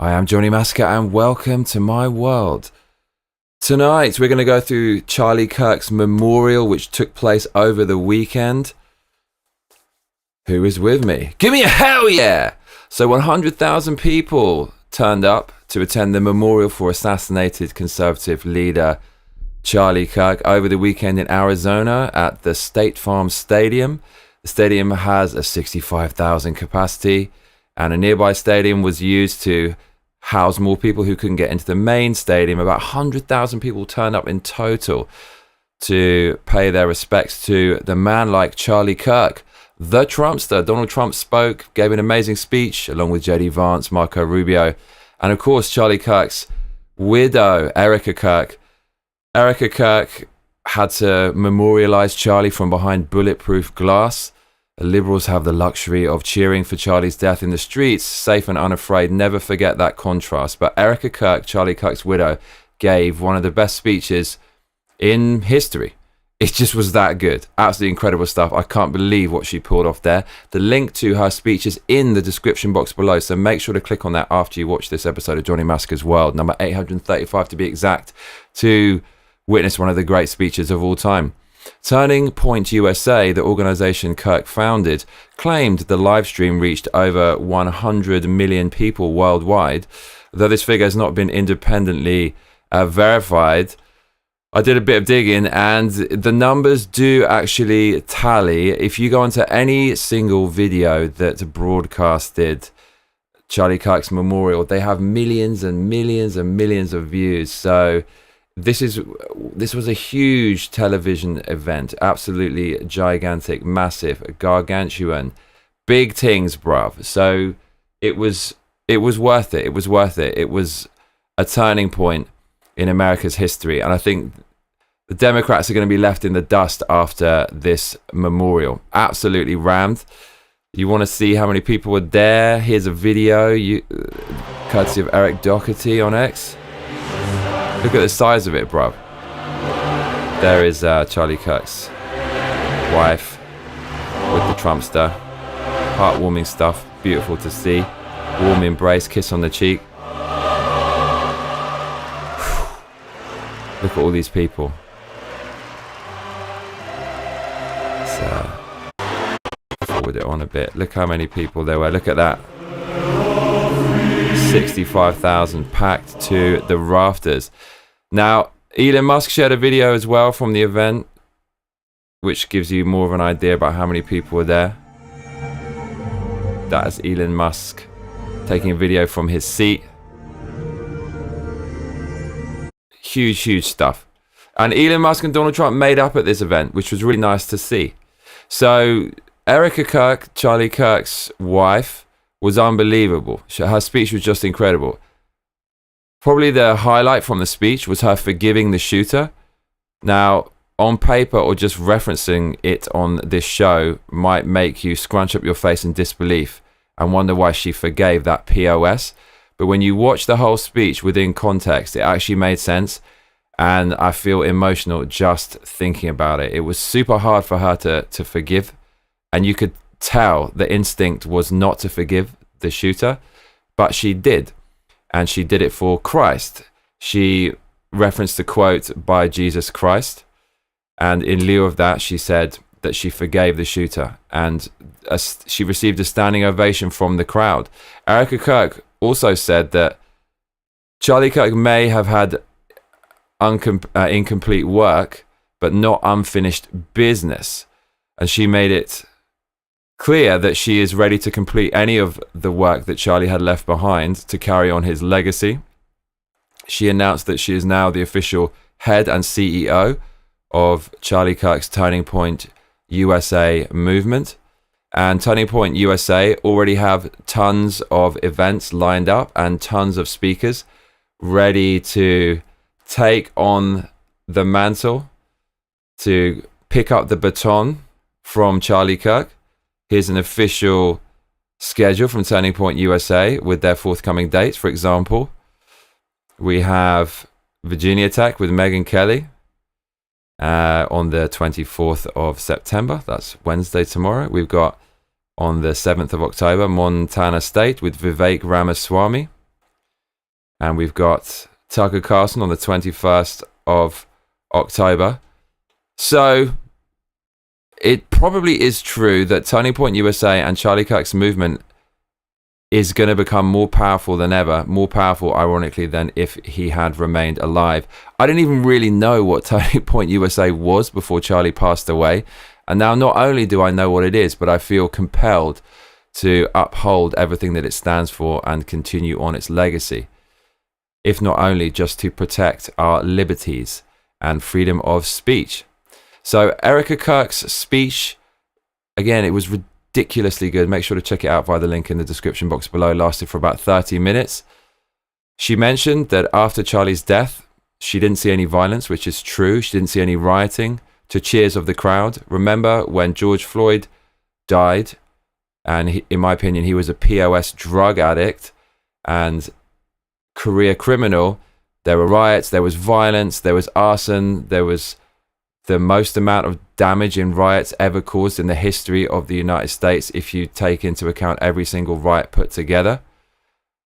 I am Johnny Massacre and welcome to my world. Tonight we're going to go through Charlie Kirk's memorial which took place over the weekend. Who is with me? Give me a hell yeah! So 100,000 people turned up to attend the memorial for assassinated conservative leader Charlie Kirk over the weekend in Arizona at the State Farm Stadium. The stadium has a 65,000 capacity and a nearby stadium was used to house more people who couldn't get into the main stadium. About 100,000 people turned up in total to pay their respects to the man like Charlie Kirk, the Trumpster. Donald Trump spoke, gave an amazing speech along with J.D. Vance, Marco Rubio, and of course Charlie Kirk's widow, Erica Kirk. Erica Kirk had to memorialize Charlie from behind bulletproof glass. The Liberals have the luxury of cheering for Charlie's death in the streets, safe and unafraid. Never forget that contrast. But Erica Kirk, Charlie Kirk's widow, gave one of the best speeches in history. It just was that good. Absolutely incredible stuff. I can't believe what she pulled off there. The link to her speech is in the description box below, so make sure to click on that after you watch this episode of Johnny Massacre's World, number 835 to be exact, to witness one of the great speeches of all time. Turning Point USA, the organization Kirk founded, claimed the live stream reached over 100 million people worldwide. Though this figure has not been independently verified, I did a bit of digging and the numbers do actually tally. If you go onto any single video that broadcasted Charlie Kirk's memorial, they have millions and millions and millions of views. So this was a huge television event, absolutely gigantic, massive, gargantuan, big things, bruv. So it was worth it. It was worth it. It was a turning point in America's history, and I think the Democrats are going to be left in the dust after this memorial. Absolutely rammed. You want to see how many people were there? Here's a video, courtesy of Eric Doherty on X. Look at the size of it, bruv. There is Charlie Kirk's wife with the Trumpster. Heartwarming stuff. Beautiful to see. Warm embrace, kiss on the cheek. Look at all these people. Forward it on a bit. Look how many people there were. Look at that. 65,000 packed to the rafters. Now, Elon Musk shared a video as well from the event, which gives you more of an idea about how many people were there. That is Elon Musk taking a video from his seat. Huge, huge stuff. And Elon Musk and Donald Trump made up at this event, which was really nice to see. So, Erica Kirk, Charlie Kirk's wife, was unbelievable. Her speech was just incredible. Probably the highlight from the speech was her forgiving the shooter. Now, on paper or just referencing it on this show might make you scrunch up your face in disbelief and wonder why she forgave that POS. But when you watch the whole speech within context, it actually made sense. And I feel emotional just thinking about it. It was super hard for her to forgive. And you could tell the instinct was not to forgive the shooter, but she did, and she did it for Christ. She referenced a quote by Jesus Christ, and in lieu of that she said that she forgave the shooter, and she received a standing ovation from the crowd. Erica Kirk also said that Charlie Kirk may have had incomplete work but not unfinished business, and she made it clear that she is ready to complete any of the work that Charlie had left behind to carry on his legacy. She announced that she is now the official head and CEO of Charlie Kirk's Turning Point USA movement. And Turning Point USA already have tons of events lined up and tons of speakers ready to take on the mantle, to pick up the baton from Charlie Kirk. Here's an official schedule from Turning Point USA with their forthcoming dates. For example, we have Virginia Tech with Megyn Kelly on the 24th of September. That's Wednesday tomorrow. We've got on the 7th of October, Montana State with Vivek Ramaswamy. And we've got Tucker Carlson on the 21st of October. So it probably is true that Turning Point USA and Charlie Kirk's movement is going to become more powerful than ever, more powerful, ironically, than if he had remained alive. I didn't even really know what Turning Point USA was before Charlie passed away. And now not only do I know what it is, but I feel compelled to uphold everything that it stands for and continue on its legacy, if not only just to protect our liberties and freedom of speech. So Erica Kirk's speech, again, it was ridiculously good. Make sure to check it out via the link in the description box below. It lasted for about 30 minutes. She mentioned that after Charlie's death, she didn't see any violence, which is true. She didn't see any rioting, to cheers of the crowd. Remember when George Floyd died, and he, in my opinion, he was a POS drug addict and career criminal. There were riots, there was violence, there was arson, there was the most amount of damage in riots ever caused in the history of the United States, if you take into account every single riot put together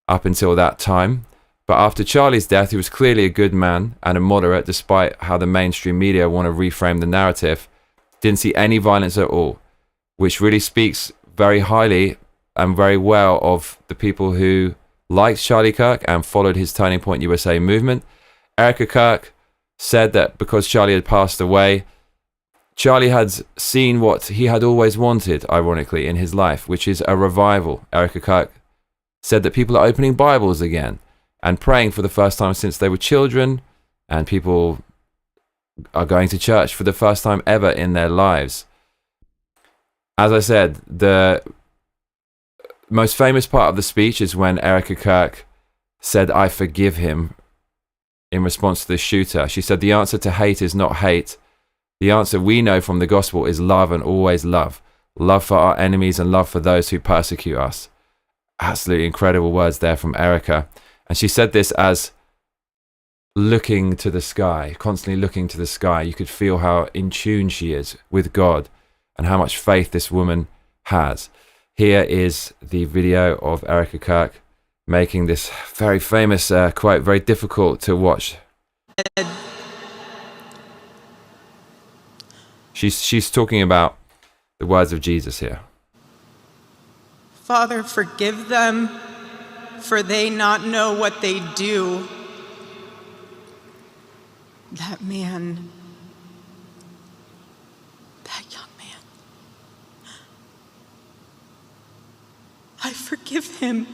up until that time. But after Charlie's death, he was clearly a good man and a moderate, despite how the mainstream media want to reframe the narrative. Didn't see any violence at all, which really speaks very highly and very well of the people who liked Charlie Kirk and followed his Turning Point USA movement. Erica Kirk said that because Charlie had passed away, Charlie had seen what he had always wanted, ironically, in his life, which is a revival. Erica Kirk said that people are opening Bibles again and praying for the first time since they were children, and people are going to church for the first time ever in their lives. As I said, the most famous part of the speech is when Erica Kirk said, "I forgive him," in response to the shooter. She said, "The answer to hate is not hate. The answer we know from the gospel is love, and always love. Love for our enemies and love for those who persecute us." Absolutely incredible words there from Erica. And she said this as looking to the sky, constantly looking to the sky. You could feel how in tune she is with God and how much faith this woman has. Here is the video of Erica Kirk making this very famous quote, very difficult to watch. She's talking about the words of Jesus here. Father, forgive them, for they not know what they do. That man, that young man, I forgive him.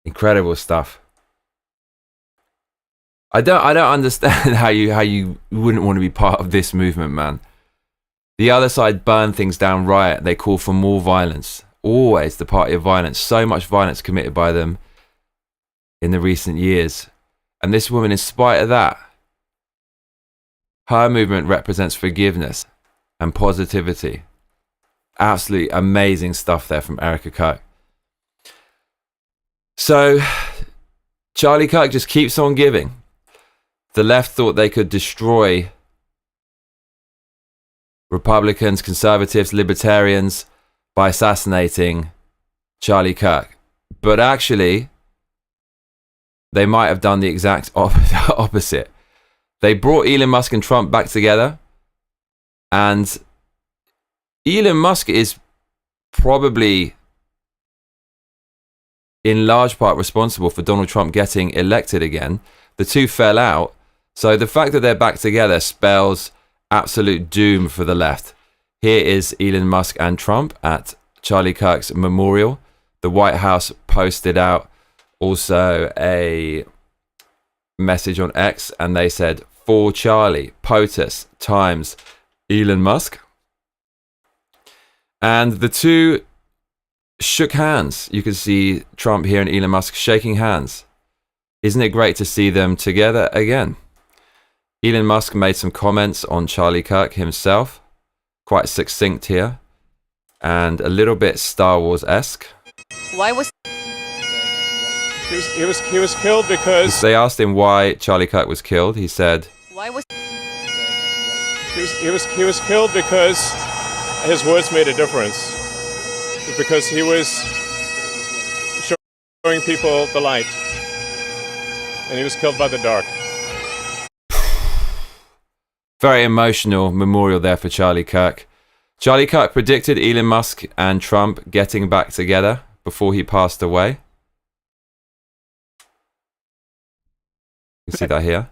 Incredible stuff. I don't understand how you wouldn't want to be part of this movement, man. The other side burn things down, riot. They call for more violence. Always the party of violence. So much violence committed by them in the recent years. And this woman, in spite of that, her movement represents forgiveness and positivity. Absolutely amazing stuff there from Erica Kirk. So, Charlie Kirk just keeps on giving. The left thought they could destroy Republicans, conservatives, libertarians by assassinating Charlie Kirk. But actually, they might have done the exact opposite. They brought Elon Musk and Trump back together. And Elon Musk is probably in large part responsible for Donald Trump getting elected again. The two fell out. So the fact that they're back together spells absolute doom for the left. Here is Elon Musk and Trump at Charlie Kirk's memorial. The White House posted out also a message on X, and they said, "For Charlie, POTUS times Elon Musk." And the two shook hands. You can see Trump here and Elon Musk shaking hands. Isn't it great to see them together again? Elon Musk made some comments on Charlie Kirk himself, quite succinct here, and a little bit Star Wars-esque. Why was he was killed because they asked him why Charlie Kirk was killed. He said, why was he was killed because his words made a difference. Because he was showing people the light, and he was killed by the dark. Very emotional memorial there for Charlie Kirk. Charlie Kirk predicted Elon Musk and Trump getting back together before he passed away. You can see that here.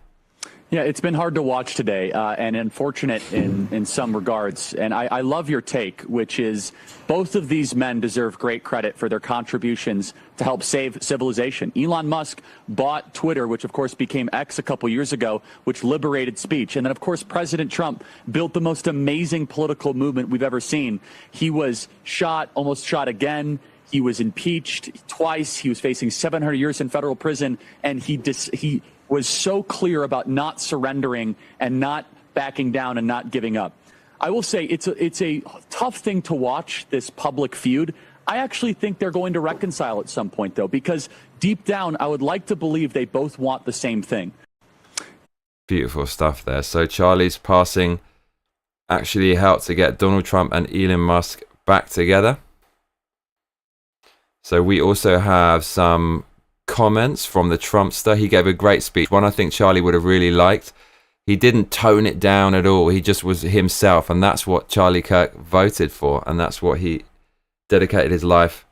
Yeah, it's been hard to watch today and unfortunate in some regards. And I love your take, which is both of these men deserve great credit for their contributions to help save civilization. Elon Musk bought Twitter, which of course became X a couple years ago, which liberated speech. And then, of course, President Trump built the most amazing political movement we've ever seen. He was shot, almost shot again. He was impeached twice. He was facing 700 years in federal prison. And he was so clear about not surrendering and not backing down and not giving up. I will say it's a tough thing to watch, this public feud. I actually think they're going to reconcile at some point, though, because deep down, I would like to believe they both want the same thing. Beautiful stuff there. So Charlie's passing actually helped to get Donald Trump and Elon Musk back together. So we also have some comments from the Trumpster. He gave a great speech, one I think Charlie would have really liked. He didn't tone it down at all. He just was himself, and that's what Charlie Kirk voted for, and that's what he dedicated his life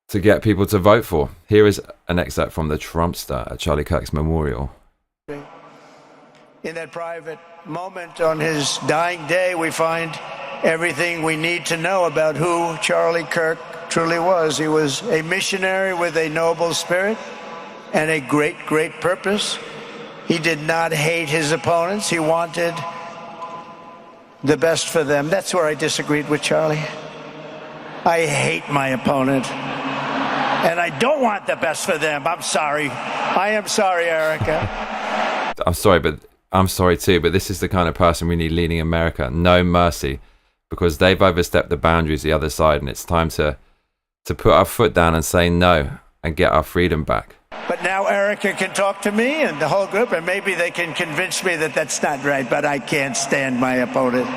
to get people to vote for. Here is an excerpt from the Trumpster at Charlie Kirk's memorial. In that private moment on his dying day, we find everything we need to know about who Charlie Kirk truly was. He was a missionary with a noble spirit and a great, great purpose. He did not hate his opponents. He wanted the best for them. That's where I disagreed with Charlie. I hate my opponent, and I don't want the best for them. I'm sorry. I am sorry, Erica. I'm sorry too, but this is the kind of person we need leading America. No mercy, because they've overstepped the boundaries the other side, and it's time to put our foot down and say no and get our freedom back. But now Erica can talk to me and the whole group, and maybe they can convince me that that's not right, but I can't stand my opponent.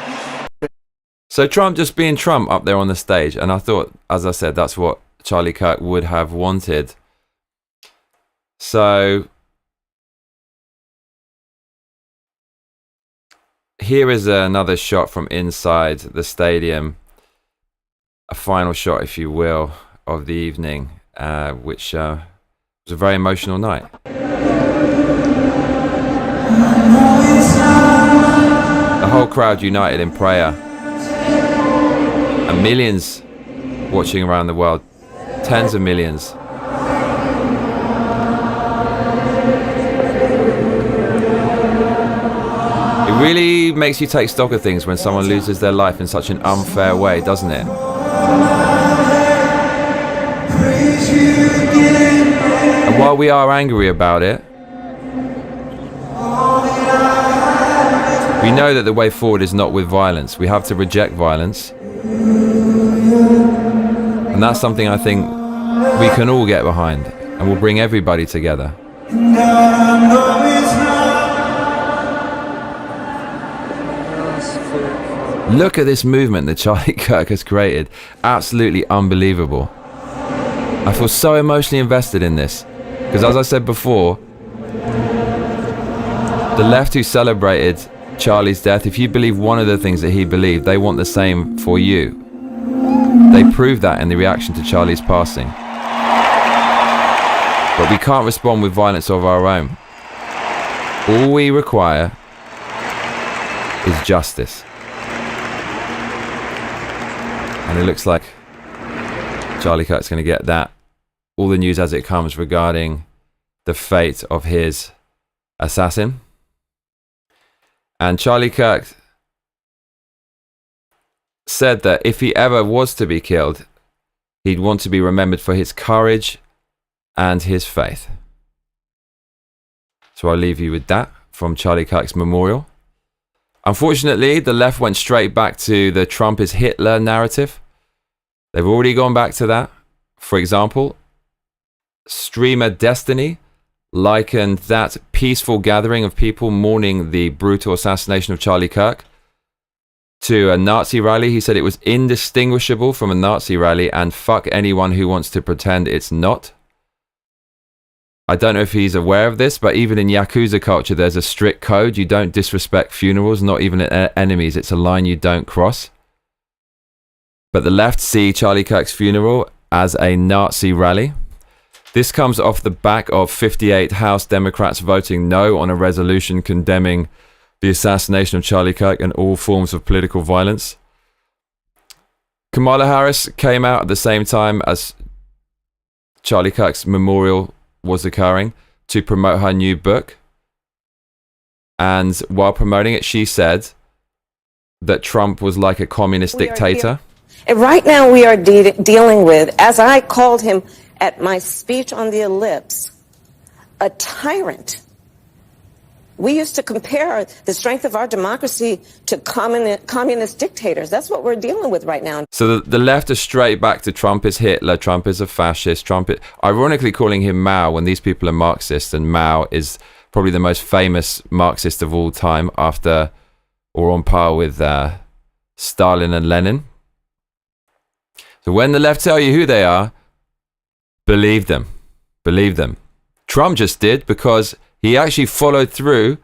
So Trump just being Trump up there on the stage, and I thought, as I said, that's what Charlie Kirk would have wanted. So here is another shot from inside the stadium, a final shot, if you will, of the evening, which was a very emotional night. The whole crowd united in prayer, and millions watching around the world, tens of millions. It really makes you take stock of things when someone loses their life in such an unfair way, doesn't it? And while we are angry about it, we know that the way forward is not with violence. We have to reject violence. And that's something I think we can all get behind, and will bring everybody together. Look at this movement that Charlie Kirk has created. Absolutely unbelievable. I feel so emotionally invested in this, because as I said before, the left who celebrated Charlie's death, if you believe one of the things that he believed, they want the same for you. They proved that in the reaction to Charlie's passing. But we can't respond with violence of our own. All we require is justice. And it looks like Charlie Kirk's going to get that, all the news as it comes regarding the fate of his assassin. And Charlie Kirk said that if he ever was to be killed, he'd want to be remembered for his courage and his faith. So I'll leave you with that from Charlie Kirk's memorial. Unfortunately, the left went straight back to the Trump is Hitler narrative. They've already gone back to that. For example, streamer Destiny likened that peaceful gathering of people mourning the brutal assassination of Charlie Kirk to a Nazi rally. He said it was indistinguishable from a Nazi rally, and fuck anyone who wants to pretend it's not. I don't know if he's aware of this, but even in Yakuza culture, there's a strict code. You don't disrespect funerals, not even enemies. It's a line you don't cross. But the left see Charlie Kirk's funeral as a Nazi rally. This comes off the back of 58 House Democrats voting no on a resolution condemning the assassination of Charlie Kirk and all forms of political violence. Kamala Harris came out at the same time as Charlie Kirk's memorial was occurring to promote her new book. And while promoting it, she said that Trump was like a communist dictator. And right now we are dealing with, as I called him at my speech on the ellipse, a tyrant. We used to compare the strength of our democracy to communist dictators. That's what we're dealing with right now. So the left is straight back to Trump is Hitler, Trump is a fascist, ironically calling him Mao when these people are Marxists, and Mao is probably the most famous Marxist of all time, after or on par with Stalin and Lenin. So when the left tell you who they are, believe them. Believe them. Trump just did, because he actually followed through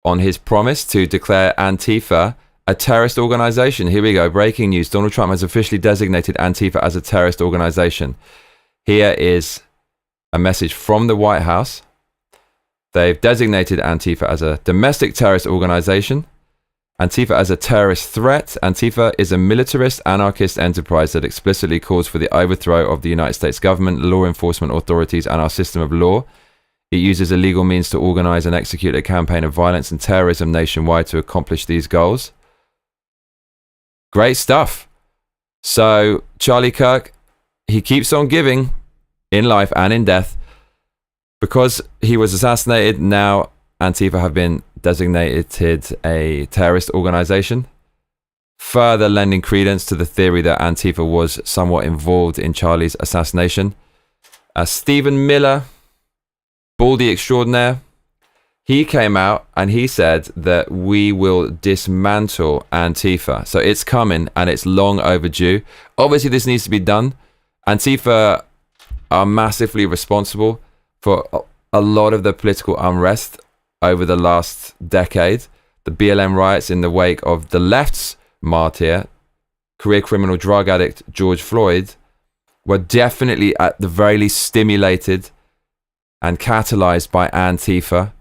on his promise to declare Antifa a terrorist organization. Here we go. Breaking news. Donald Trump has officially designated Antifa as a terrorist organization. Here is a message from the White House. They've designated Antifa as a domestic terrorist organization. Antifa as a terrorist threat. Antifa is a militarist, anarchist enterprise that explicitly calls for the overthrow of the United States government, law enforcement authorities, and our system of law. It uses illegal means to organize and execute a campaign of violence and terrorism nationwide to accomplish these goals. Great stuff. So Charlie Kirk, he keeps on giving in life and in death. Because he was assassinated, now Antifa have been designated a terrorist organization, further lending credence to the theory that Antifa was somewhat involved in Charlie's assassination. Stephen Miller, Baldy extraordinaire, he came out and he said that we will dismantle Antifa. So it's coming and it's long overdue. Obviously this needs to be done. Antifa are massively responsible for a lot of the political unrest over the last decade. The BLM riots in the wake of the left's martyr, career criminal drug addict George Floyd, were definitely at the very least stimulated and catalyzed by Antifa.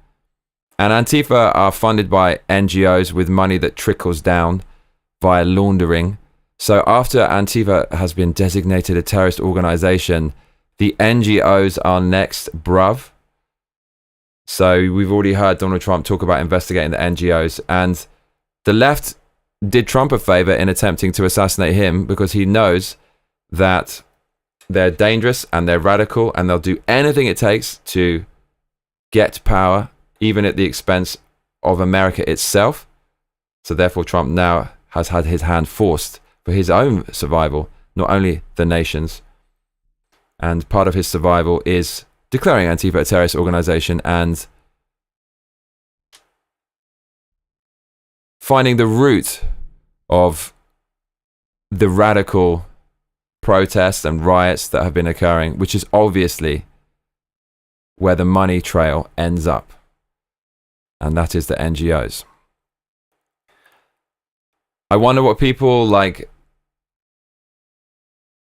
And Antifa are funded by NGOs with money that trickles down via laundering. So after Antifa has been designated a terrorist organization, the NGOs are next, bruv. So we've already heard Donald Trump talk about investigating the NGOs, and the left did Trump a favor in attempting to assassinate him, because he knows that they're dangerous and they're radical and they'll do anything it takes to get power, even at the expense of America itself. So therefore Trump now has had his hand forced for his own survival, not only the nation's. And part of his survival is declaring Antifa a terrorist organization and finding the root of the radical protests and riots that have been occurring, which is obviously where the money trail ends up. And that is the NGOs. I wonder what people like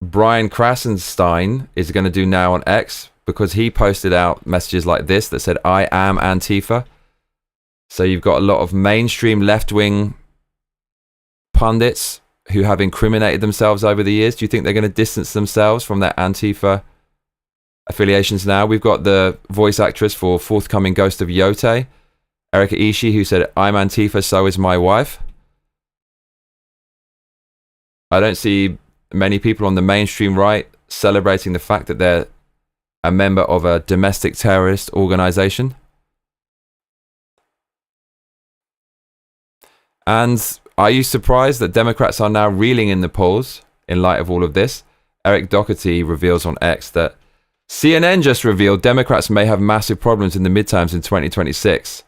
Brian Krasenstein is going to do now on X, because he posted out messages like this that said, I am Antifa. So you've got a lot of mainstream left-wing pundits who have incriminated themselves over the years. Do you think they're going to distance themselves from their Antifa affiliations now? We've got the voice actress for forthcoming Ghost of Yote, Erika Ishii, who said, I'm Antifa, so is my wife. I don't see many people on the mainstream right celebrating the fact that they're a member of a domestic terrorist organization. And are you surprised that Democrats are now reeling in the polls in light of all of this? Eric Doherty reveals on X that CNN just revealed Democrats may have massive problems in the midterms in 2026.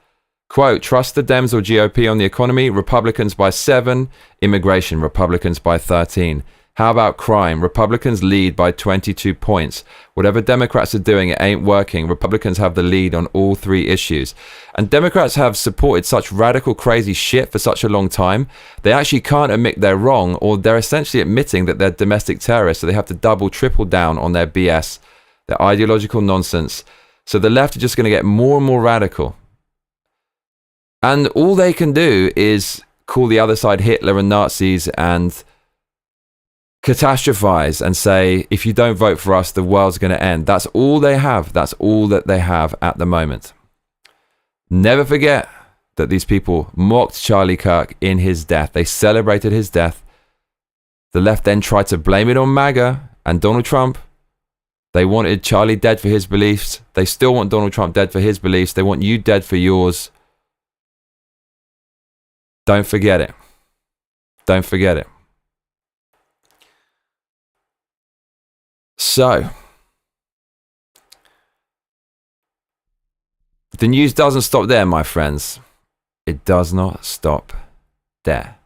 Quote, trust the Dems or GOP on the economy, Republicans by 7, immigration, Republicans by 13. How about crime? Republicans lead by 22 points. Whatever Democrats are doing, it ain't working. Republicans have the lead on all 3 issues. And Democrats have supported such radical, crazy shit for such a long time, they actually can't admit they're wrong, or they're essentially admitting that they're domestic terrorists, so they have to double, triple down on their BS, their ideological nonsense. So the left are just going to get more and more radical. And all they can do is call the other side Hitler and Nazis and catastrophize and say, if you don't vote for us, the world's going to end. That's all they have. That's all that they have at the moment. Never forget that these people mocked Charlie Kirk in his death. They celebrated his death. The left then tried to blame it on MAGA and Donald Trump. They wanted Charlie dead for his beliefs. They still want Donald Trump dead for his beliefs. They want you dead for yours. Don't forget it. Don't forget it. So, the news doesn't stop there, my friends. It does not stop there.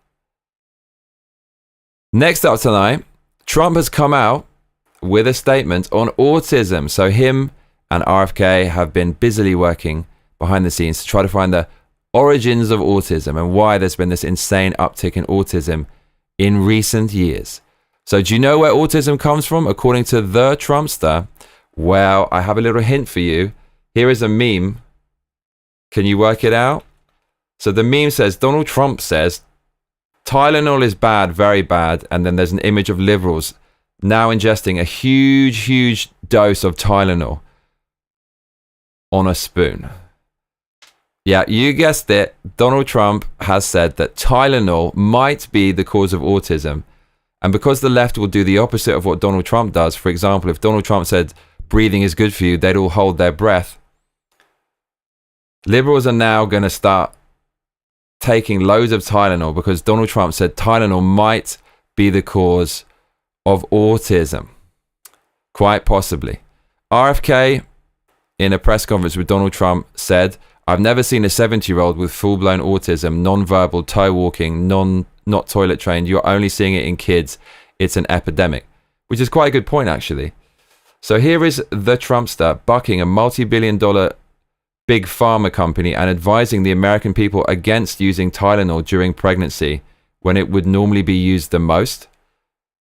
Next up tonight, Trump has come out with a statement on autism. So him and RFK have been busily working behind the scenes to try to find the origins of autism and why there's been this insane uptick in autism in recent years. So do you know where autism comes from? According to the Trumpster, well, I have a little hint for you. Here is a meme. Can you work it out? So the meme says, Donald Trump says, Tylenol is bad, very bad. And then there's an image of liberals now ingesting a huge, huge dose of Tylenol on a spoon. Yeah, you guessed it. Donald Trump has said that Tylenol might be the cause of autism. And because the left will do the opposite of what Donald Trump does, for example, if Donald Trump said breathing is good for you, they'd all hold their breath. Liberals are now going to start taking loads of Tylenol because Donald Trump said Tylenol might be the cause of autism. Quite possibly. RFK, in a press conference with Donald Trump, said, I've never seen a 70-year-old with full-blown autism, non-verbal, toe-walking, not toilet trained. You're only seeing it in kids. It's an epidemic, which is quite a good point, actually. So here is the Trumpster bucking a multi-billion-dollar big pharma company and advising the American people against using Tylenol during pregnancy when it would normally be used the most.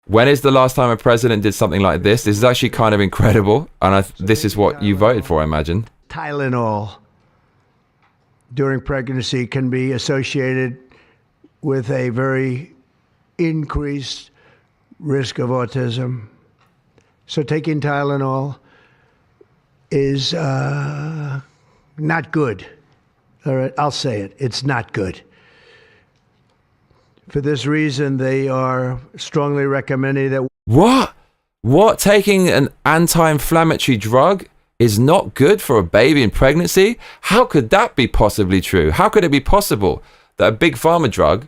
When is the last time a president did something like this? This is actually kind of incredible. And this is what you voted for, I imagine. Tylenol during pregnancy can be associated with a very increased risk of autism. So taking Tylenol is not good. All right, I'll say it. It's not good. For this reason, they are strongly recommending that... What? What? Taking an anti-inflammatory drug is not good for a baby in pregnancy? How could that be possibly true? How could it be possible that a big pharma drug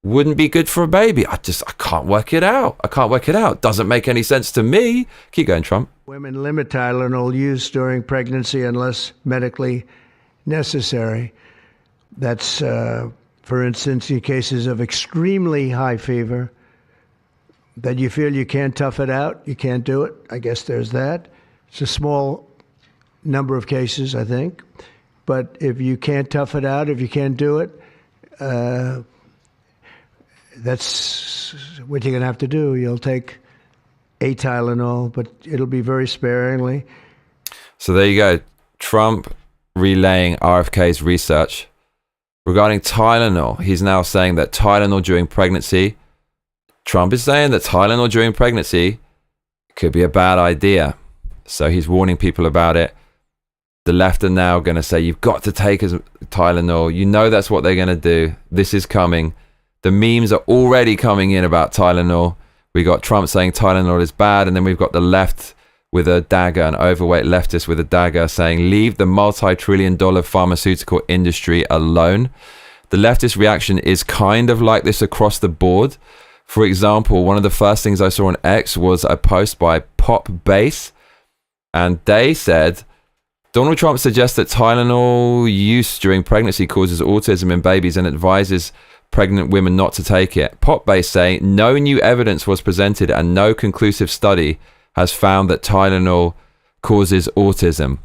wouldn't be good for a baby? I can't work it out. Doesn't make any sense to me. Keep going, Trump. Women limit Tylenol use during pregnancy unless medically necessary. That's, for instance, in cases of extremely high fever, that you feel you can't tough it out, you can't do it. I guess there's that. It's a small number of cases, I think. But if you can't tough it out, if you can't do it, that's what you're going to have to do. You'll take a Tylenol, but it'll be very sparingly. So there you go. Trump relaying RFK's research regarding Tylenol. He's now saying that Tylenol during pregnancy, Trump is saying that Tylenol during pregnancy could be a bad idea. So he's warning people about it. The left are now going to say, you've got to take Tylenol. You know that's what they're going to do. This is coming. The memes are already coming in about Tylenol. We got Trump saying Tylenol is bad, and then we've got the left with a dagger, an overweight leftist with a dagger saying, leave the multi-trillion-dollar pharmaceutical industry alone. The leftist reaction is kind of like this across the board. For example, one of the first things I saw on X was a post by Pop Bass, and they said, Donald Trump suggests that Tylenol use during pregnancy causes autism in babies and advises pregnant women not to take it. Pop Bass say, no new evidence was presented and no conclusive study has found that Tylenol causes autism.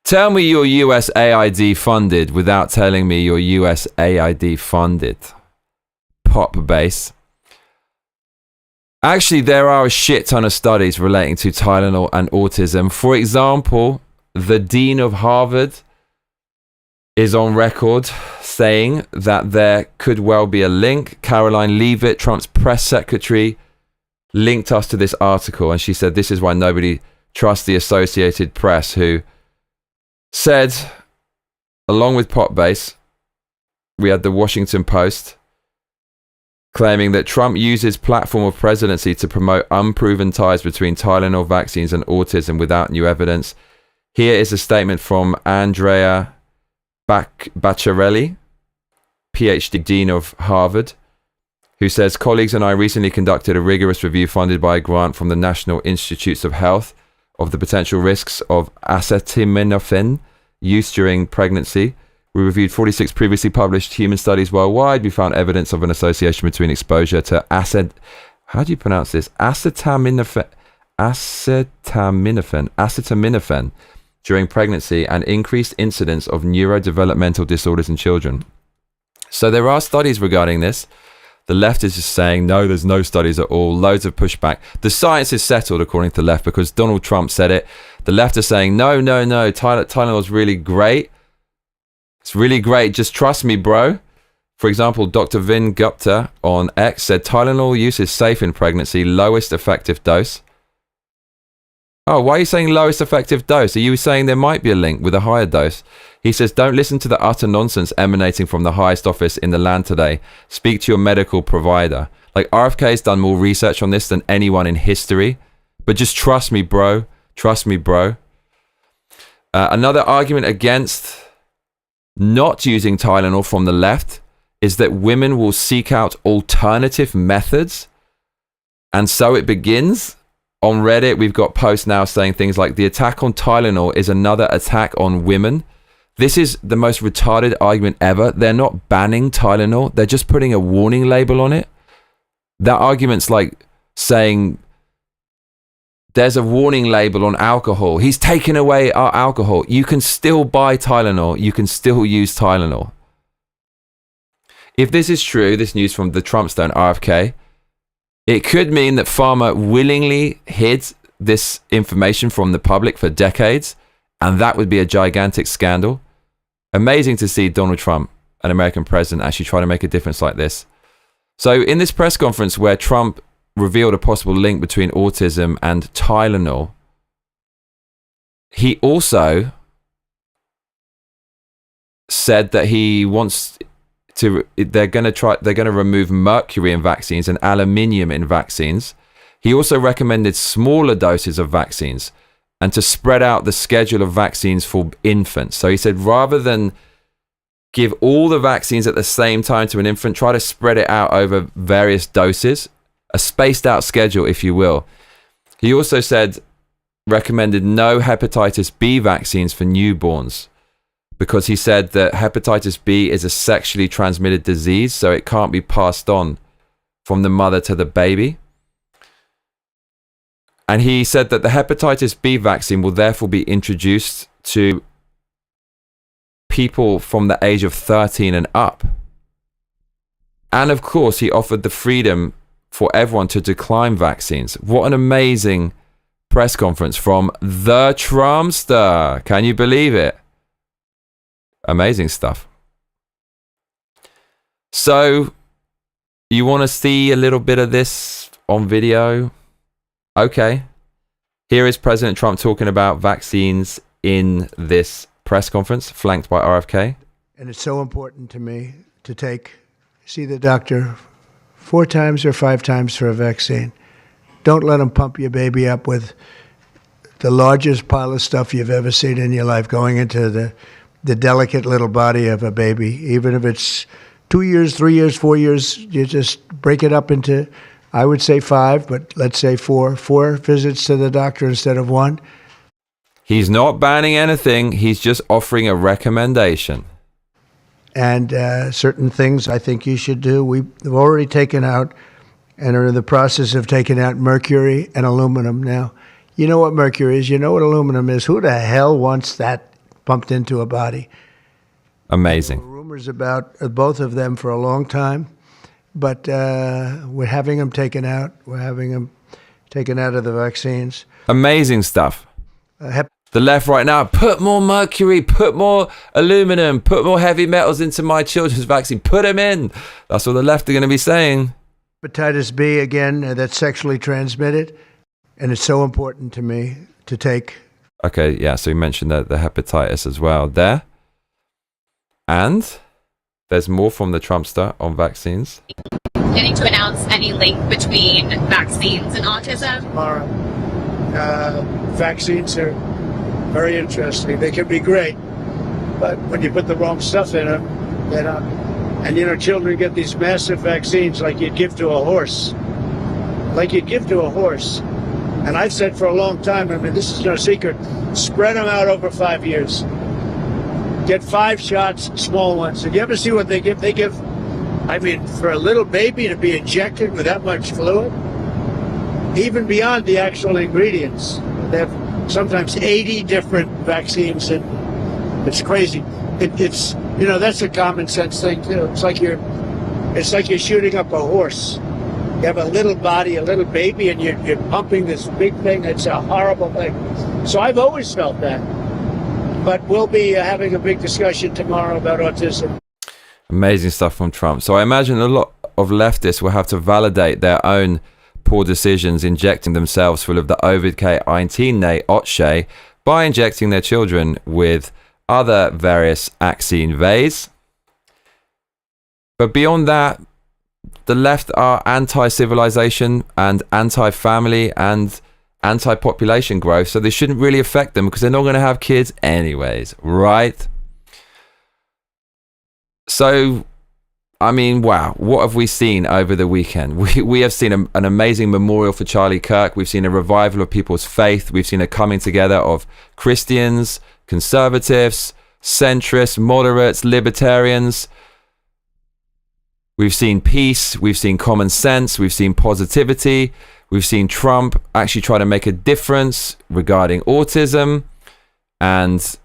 Tell me you're USAID funded without telling me you're USAID funded. Pop Bass. Actually, there are a shit ton of studies relating to Tylenol and autism. For example, the Dean of Harvard is on record saying that there could well be a link. Caroline Leavitt, Trump's press secretary, linked us to this article, and she said this is why nobody trusts the Associated Press, who said, along with Pop Bass, we had the Washington Post claiming that Trump uses platform of presidency to promote unproven ties between Tylenol vaccines and autism without new evidence. Here is a statement from Andrea Bacciarelli, PhD Dean of Harvard, who says, colleagues and I recently conducted a rigorous review funded by a grant from the National Institutes of Health of the potential risks of acetaminophen use during pregnancy. We reviewed 46 previously published human studies worldwide. We found evidence of an association between exposure to acetaminophen during pregnancy and increased incidence of neurodevelopmental disorders in children. So there are studies regarding this. The left is just saying, no, there's no studies at all. Loads of pushback. The science is settled, according to the left, because Donald Trump said it. The left are saying, no, Tylenol is really great. It's really great. Just trust me, bro. For example, Dr. Vin Gupta on X said, Tylenol use is safe in pregnancy, lowest effective dose. Oh, why are you saying lowest effective dose? Are you saying there might be a link with a higher dose? He says, don't listen to the utter nonsense emanating from the highest office in the land today. Speak to your medical provider. Like, RFK has done more research on this than anyone in history. But just trust me, bro. Trust me, bro. Another argument against not using Tylenol from the left is that women will seek out alternative methods. And so it begins. On Reddit, we've got posts now saying things like, the attack on Tylenol is another attack on women. This is the most retarded argument ever. They're not banning Tylenol. They're just putting a warning label on it. That argument's like saying there's a warning label on alcohol. He's taken away our alcohol. You can still buy Tylenol. You can still use Tylenol. If this is true, this news from the Trumpstone RFK, it could mean that pharma willingly hid this information from the public for decades, and that would be a gigantic scandal. Amazing to see Donald Trump, an American president, actually try to make a difference like this. So in this press conference where Trump revealed a possible link between autism and Tylenol, he also said that he wants to, they're going to remove mercury in vaccines and aluminium in vaccines. He also recommended smaller doses of vaccines and to spread out the schedule of vaccines for infants. So he said, rather than give all the vaccines at the same time to an infant, try to spread it out over various doses, a spaced out schedule, if you will. He also said, recommended no hepatitis B vaccines for newborns, because he said that hepatitis B is a sexually transmitted disease, so it can't be passed on from the mother to the baby. And he said that the hepatitis B vaccine will therefore be introduced to people from the age of 13 and up. And of course, he offered the freedom for everyone to decline vaccines. What an amazing press conference from the Trumpster. Can you believe it? Amazing stuff. So, you want to see a little bit of this on video? Okay. Here is President Trump talking about vaccines in this press conference, flanked by RFK. And it's so important to me to take See the doctor 4 times or 5 times for a vaccine. Don't let them pump your baby up with the largest pile of stuff you've ever seen in your life going into the delicate little body of a baby. Even if it's 2 years, 3 years, 4 years, you just break it up into, I would say 5, but let's say 4. 4 visits to the doctor instead of 1. He's not banning anything. He's just offering a recommendation. And certain things I think you should do. We've already taken out and are in the process of taking out mercury and aluminum now. You know what mercury is. You know what aluminum is. Who the hell wants that pumped into a body? Amazing. There were rumors about both of them for a long time, but we're having them taken out. We're having them taken out of the vaccines. Amazing stuff. The left right now, put more mercury, put more aluminum, put more heavy metals into my children's vaccine, put them in. That's what the left are going to be saying. Hepatitis B, again, that's sexually transmitted, and it's so important to me to take. Okay, yeah, so you mentioned the hepatitis as well there. And there's more from the Trumpster on vaccines. Getting to announce any link between vaccines and autism? Tomorrow. Vaccines are very interesting. They can be great, but when you put the wrong stuff in them, they're not. And you know, children get these massive vaccines like you'd give to a horse. Like you'd give to a horse. And I've said for a long time, I mean, this is no secret, spread them out over 5 years. Get 5 shots, small ones. Did you ever see what they give? They give, I mean, for a little baby to be injected with that much fluid, even beyond the actual ingredients. They have sometimes 80 different vaccines, and it's crazy. It's you know, that's a common sense thing too. It's like you're shooting up a horse. You have a little body, a little baby, and you're pumping this big thing. It's a horrible thing. So I've always felt that. But we'll be having a big discussion tomorrow about autism. Amazing stuff from Trump. So I imagine a lot of leftists will have to validate their own poor decisions injecting themselves full of the COVID-19 Otshay by injecting their children with other various vaccine vays. But beyond that, the left are anti-civilization and anti-family and anti-population growth, so they shouldn't really affect them because they're not going to have kids anyways, right? So, I mean, wow, what have we seen over the weekend? We have seen an amazing memorial for Charlie Kirk. We've seen a revival of people's faith. We've seen a coming together of Christians, conservatives, centrists, moderates, libertarians. We've seen peace. We've seen common sense. We've seen positivity. We've seen Trump actually try to make a difference regarding autism. And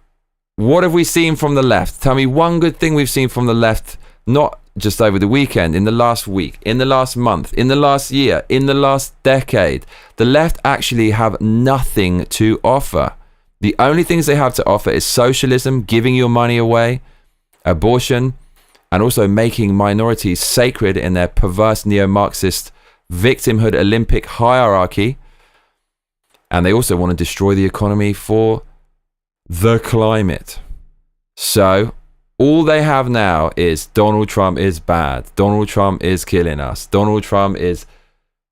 what have we seen from the left? Tell me one good thing we've seen from the left, not just over the weekend, in the last week, in the last month, in the last year, in the last decade. The left actually have nothing to offer. The only things they have to offer is socialism, giving your money away, abortion, and also making minorities sacred in their perverse neo-Marxist victimhood Olympic hierarchy. And they also want to destroy the economy for the climate. So all they have now is Donald Trump is bad. Donald Trump is killing us. Donald Trump is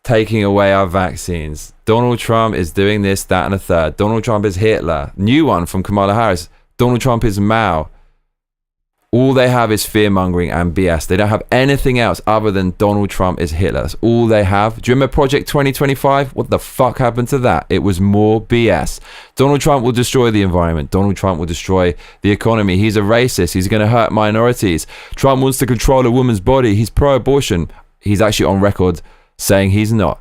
taking away our vaccines. Donald Trump is doing this, that, and a third. Donald Trump is Hitler. New one from Kamala Harris. Donald Trump is Mao. All they have is fear-mongering and BS. They don't have anything else other than Donald Trump is Hitler. That's all they have. Do you remember Project 2025? What the fuck happened to that? It was more BS. Donald Trump will destroy the environment. Donald Trump will destroy the economy. He's a racist. He's going to hurt minorities. Trump wants to control a woman's body. He's pro-abortion. He's actually on record saying he's not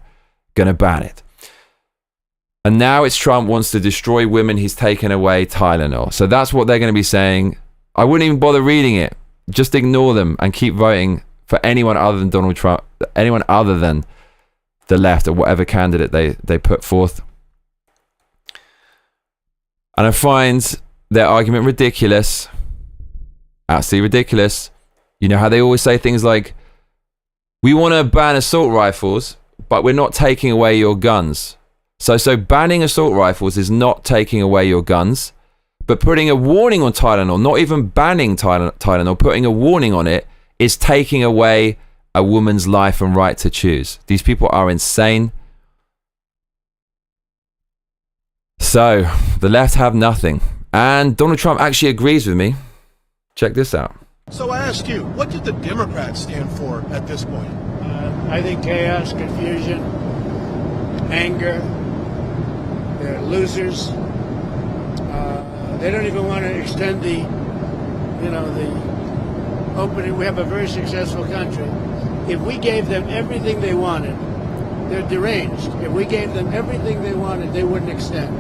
going to ban it. And now it's Trump wants to destroy women. He's taken away Tylenol. So that's what they're going to be saying. I wouldn't even bother reading it. Just ignore them and keep voting for anyone other than Donald Trump, anyone other than the left or whatever candidate they put forth. And I find their argument ridiculous. Absolutely ridiculous. You know how they always say things like, we want to ban assault rifles, but we're not taking away your guns. So banning assault rifles is not taking away your guns. But putting a warning on Tylenol, not even banning Tylenol, putting a warning on it is taking away a woman's life and right to choose. These people are insane. So, the left have nothing. And Donald Trump actually agrees with me. Check this out. So I ask you, what did the Democrats stand for at this point? I think chaos, confusion, anger. They're losers. They don't even want to extend the opening. We have a very successful country. If we gave them everything they wanted, they're deranged. If we gave them everything they wanted, they wouldn't extend,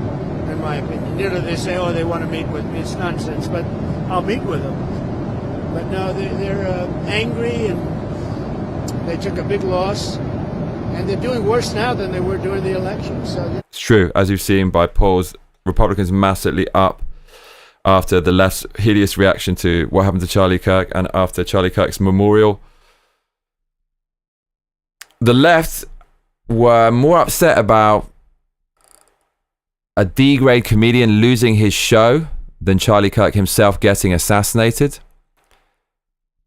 in my opinion. They say, oh, they want to meet with me. It's nonsense, but I'll meet with them. But no, they're angry, and they took a big loss, and they're doing worse now than they were during the election. So it's true, as you've seen by polls, Republicans massively up after the left's hideous reaction to what happened to Charlie Kirk and after Charlie Kirk's memorial. The left were more upset about a D-grade comedian losing his show than Charlie Kirk himself getting assassinated.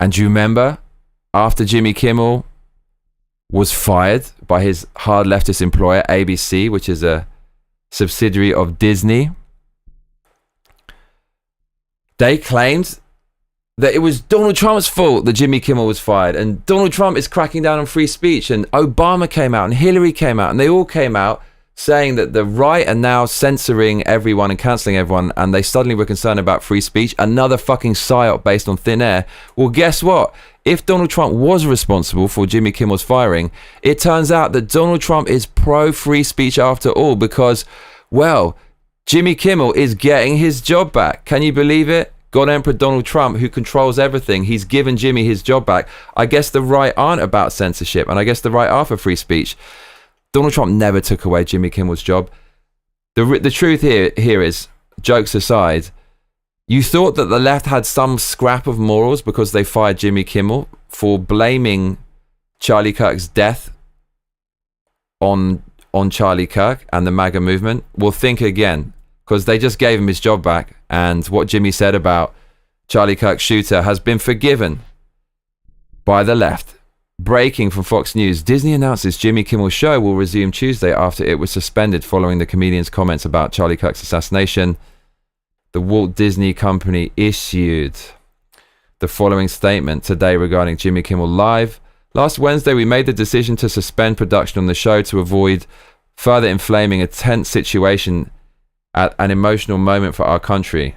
And do you remember, after Jimmy Kimmel was fired by his hard leftist employer, ABC, which is a subsidiary of Disney, they claimed that it was Donald Trump's fault that Jimmy Kimmel was fired, and Donald Trump is cracking down on free speech, and Obama came out and Hillary came out, and they all came out saying that the right are now censoring everyone and cancelling everyone, and they suddenly were concerned about free speech. Another fucking psyop based on thin air. Well, guess what? If Donald Trump was responsible for Jimmy Kimmel's firing, it turns out that Donald Trump is pro-free speech after all, because, well, Jimmy Kimmel is getting his job back. Can you believe it? God Emperor Donald Trump, who controls everything, he's given Jimmy his job back. I guess the right aren't about censorship, and I guess the right are for free speech. Donald Trump never took away Jimmy Kimmel's job. The truth here is, jokes aside, you thought that the left had some scrap of morals because they fired Jimmy Kimmel for blaming Charlie Kirk's death on Charlie Kirk and the MAGA movement. Well, think again, because they just gave him his job back, and what Jimmy said about Charlie Kirk's shooter has been forgiven by the left. Breaking from Fox News, Disney announces Jimmy Kimmel's show will resume Tuesday after it was suspended following the comedian's comments about Charlie Kirk's assassination. The Walt Disney Company issued the following statement today regarding Jimmy Kimmel Live. Last Wednesday, we made the decision to suspend production on the show to avoid further inflaming a tense situation at an emotional moment for our country.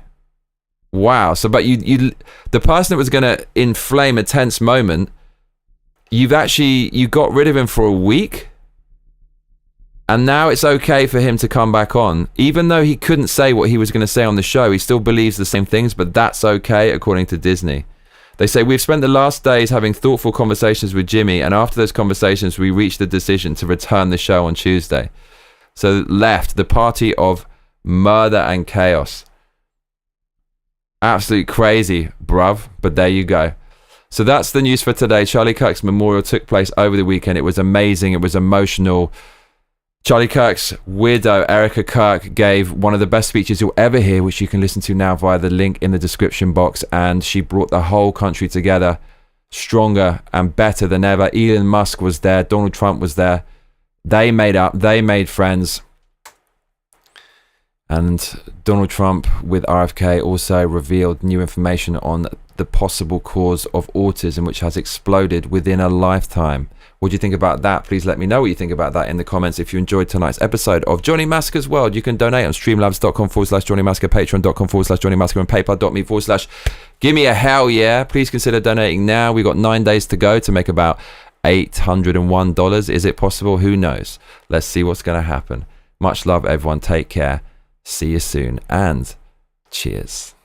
Wow. So, but you the person that was going to inflame a tense moment, you got rid of him for a week, and now it's okay for him to come back on, even though he couldn't say what he was going to say on the show. He still believes the same things, but that's okay according to Disney. They say, we've spent the last days having thoughtful conversations with Jimmy, and after those conversations we reached the decision to return the show on Tuesday. So left, the party of murder and chaos. Absolute crazy, bruv, but there you go. So that's the news for today. Charlie Kirk's memorial took place over the weekend. It was amazing. It was emotional. Charlie Kirk's widow, Erica Kirk, gave one of the best speeches you'll ever hear, which you can listen to now via the link in the description box. And she brought the whole country together, stronger and better than ever. Elon Musk was there. Donald Trump was there. They made up. They made friends. And Donald Trump with RFK also revealed new information on the possible cause of autism, which has exploded within a lifetime. What do you think about that? Please let me know what you think about that in the comments. If you enjoyed tonight's episode of Johnny Massacre's World, you can donate on streamlabs.com/Johnny Massacre, patreon.com/Johnny Massacre, and paypal.me/gimme a hell yeah. Please consider donating now. We've got 9 days to go to make about $801. Is it possible? Who knows? Let's see what's going to happen. Much love, everyone. Take care. See you soon, and cheers.